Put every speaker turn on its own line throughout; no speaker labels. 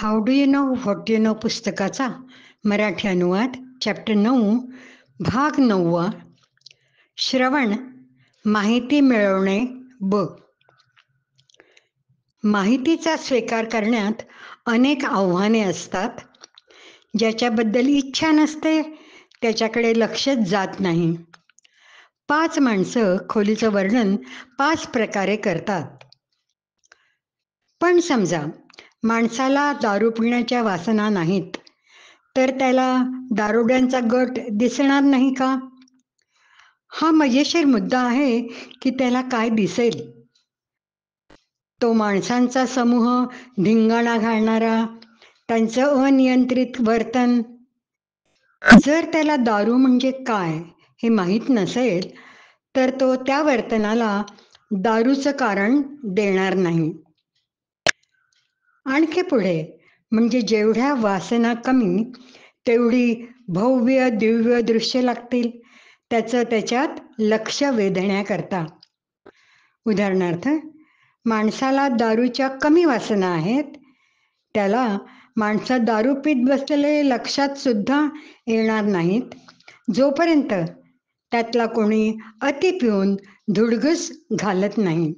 How do you know what you know पुस्तकाचा मराठी अनुवाद chapter 9 भाग 9. श्रवण माहिती मिळवणे ब. माहितीचा स्वीकार करण्यात अनेक आव्हाने असतात. ज्याच्याबद्दल इच्छा नसते त्याच्याकडे लक्षच जात नाही. 5 माणसं खोलीचं वर्णन 5 प्रकारे करतात. पण समजा माणसाला दारू पिण्याच्या वासना नाहीत, तर त्याला दारुड्यांचा गट दिसणार नाही का? हा मजेशीर मुद्दा आहे की त्याला काय दिसेल? तो माणसांचा समूह धिंगाणा घालणारा, त्यांचं अनियंत्रित वर्तन. जर त्याला दारू म्हणजे काय हे माहीत नसेल तर तो त्या वर्तनाला दारूचं कारण देणार नाही. आणखी पुढे म्हणजे जेवढ्या वासना कमी तेवढी भव्य दिव्य दृश्य लागतील त्याचं त्याच्यात लक्ष वेधण्याकरता. उदाहरणार्थ, माणसाला दारूच्या कमी वासना आहेत, त्याला माणसं दारू पीत बसलेले लक्षात सुद्धा येणार नाहीत जोपर्यंत त्यातला कोणी अति पिऊन धुडगूस घालत नाही.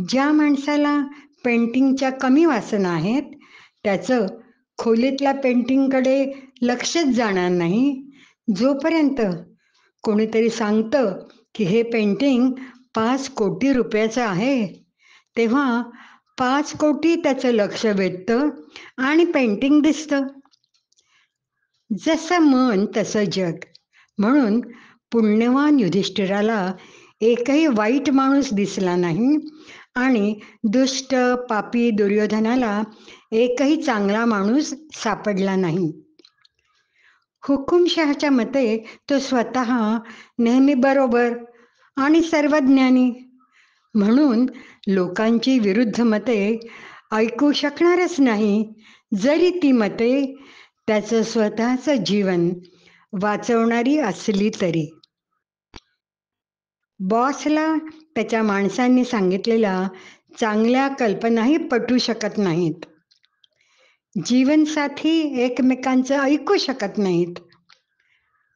ज्या माणसाला पेंटिंगच्या कमी वासना आहेत त्याचं खोलीतल्या पेंटिंगकडे लक्षच जाणार नाही जोपर्यंत कोणीतरी सांगतं की हे पेंटिंग 5 कोटी रुपयाचं आहे, तेव्हा 5 कोटी त्याचं लक्ष वेधतं आणि पेंटिंग दिसतं. जसं मन तसं जग. म्हणून पुण्यवान युधिष्ठिराला एकही वाईट माणूस दिसला नाही आणि दुष्ट पापी दुर्योधनाला एकही चांगला माणूस सापडला नाही. हुकुमशहाच्या मते तो स्वतः नेहमी बरोबर आणि सर्वज्ञानी, म्हणून लोकांची विरुद्ध मते ऐकू शकणारच नाही, जरी ती मते त्याचं स्वतःचं जीवन वाचवणारी असली तरी. बॉसला त्याच्या माणसांनी सांगितलेल्या चांगल्या कल्पनाही पटू शकत नाहीत. जीवनसाथी एकमेकांचं ऐकू शकत नाहीत.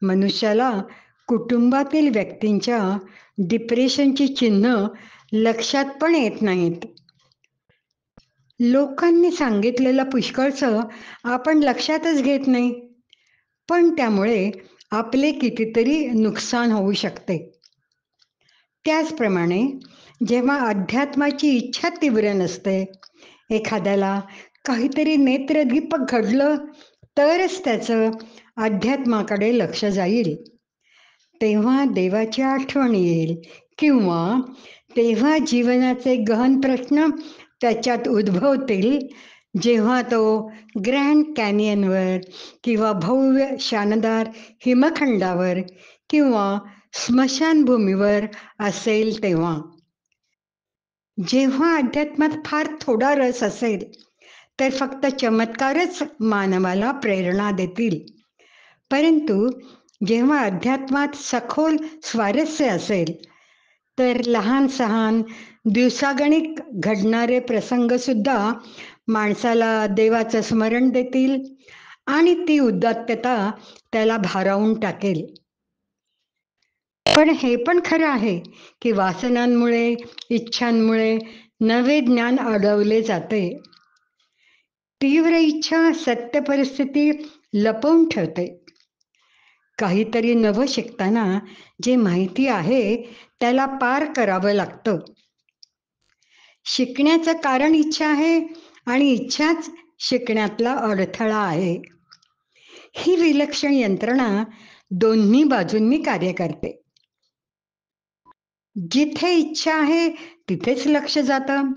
मनुष्याला कुटुंबातील व्यक्तींच्या डिप्रेशनची चिन्ह लक्षात पण येत नाहीत. लोकांनी सांगितलेलं पुष्कळचं आपण लक्षातच घेत नाही, पण त्यामुळे आपले कितीतरी नुकसान होऊ शकते. त्याचप्रमाणे जेव्हा अध्यात्माची इच्छा तीव्र नसते, एखाद्याला काहीतरी नेत्रदीपक घडलं तरच त्याचं अध्यात्माकडे लक्ष जाईल, तेव्हा देवाची आठवण येईल किंवा तेव्हा जीवनाचे गहन प्रश्न त्याच्यात उद्भवतील, जेव्हा तो ग्रँड कॅनियनवर किंवा भव्य शानदार हिमखंडावर किंवा स्मशानभूमीवर असेल तेव्हा. जेव्हा अध्यात्मात फार थोडा रस असेल तर फक्त चमत्कारच मानवाला प्रेरणा देतील, परंतु जेव्हा अध्यात्मात सखोल स्वारस्य असेल तर लहान सहान दिवसागणिक घडणारे प्रसंग सुद्धा माणसाला देवाचं स्मरण देतील आणि ती उदात्तता त्याला भारावून टाकेल. पण हे पण खरं आहे की वासनांमुळे इच्छांमुळे नवे ज्ञान अडवले जाते. तीव्र इच्छा सत्य परिस्थिती लपवून ठेवते. काहीतरी नवं शिकताना जे माहिती आहे त्याला पार करावं लागतं. शिकण्याचं कारण इच्छा आहे आणि इच्छाच शिकण्यातला अडथळा आहे. ही विलक्षण यंत्रणा दोन्ही बाजूंनी कार्य करते. जिथे इच्छा आहे तिथेच लक्ष जातं,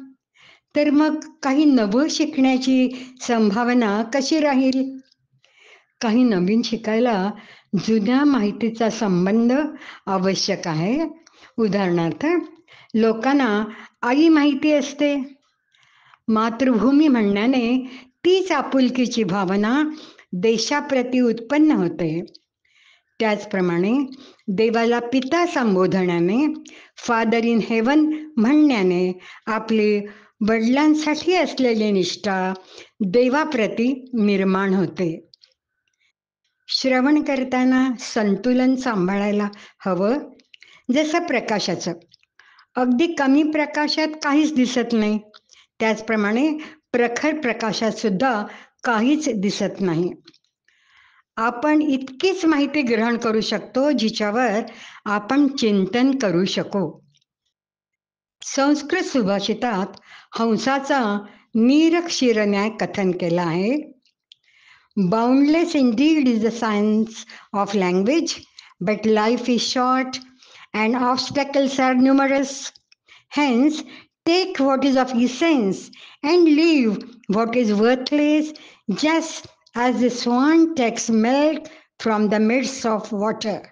तर मग काही नवं शिकण्याची संभावना कशी राहील? काही नवीन शिकायला जुन्या माहितीचा संबंध आवश्यक आहे. उदाहरणार्थ, लोकांना आई माहिती असते. मातृभूमी म्हणण्याने तीच आपुलकीची भावना देशाप्रती उत्पन्न होते. त्याचप्रमाणे देवाला पिता संबोधण्याने, फादर इन हेवन म्हणण्याने आपली वडिलांसाठी असलेली निष्ठा देवाप्रती निर्माण होते. श्रवण करताना संतुलन सांभाळायला हवं. जसं प्रकाशाचं, अगदी कमी प्रकाशात काहीच दिसत नाही, त्याचप्रमाणे प्रखर प्रकाशात सुद्धा काहीच दिसत नाही. आपण इतकीच माहिती ग्रहण करू शकतो जिच्यावर आपण चिंतन करू शकू. संस्कृत सुभाषितात हंसाचा नीरक्षीरन्याय कथन केला आहे. Boundless indeed is the science of language, but life is short and obstacles are numerous. Hence, take what is of essence and leave what is worthless, just as the swan takes milk from the midst of water.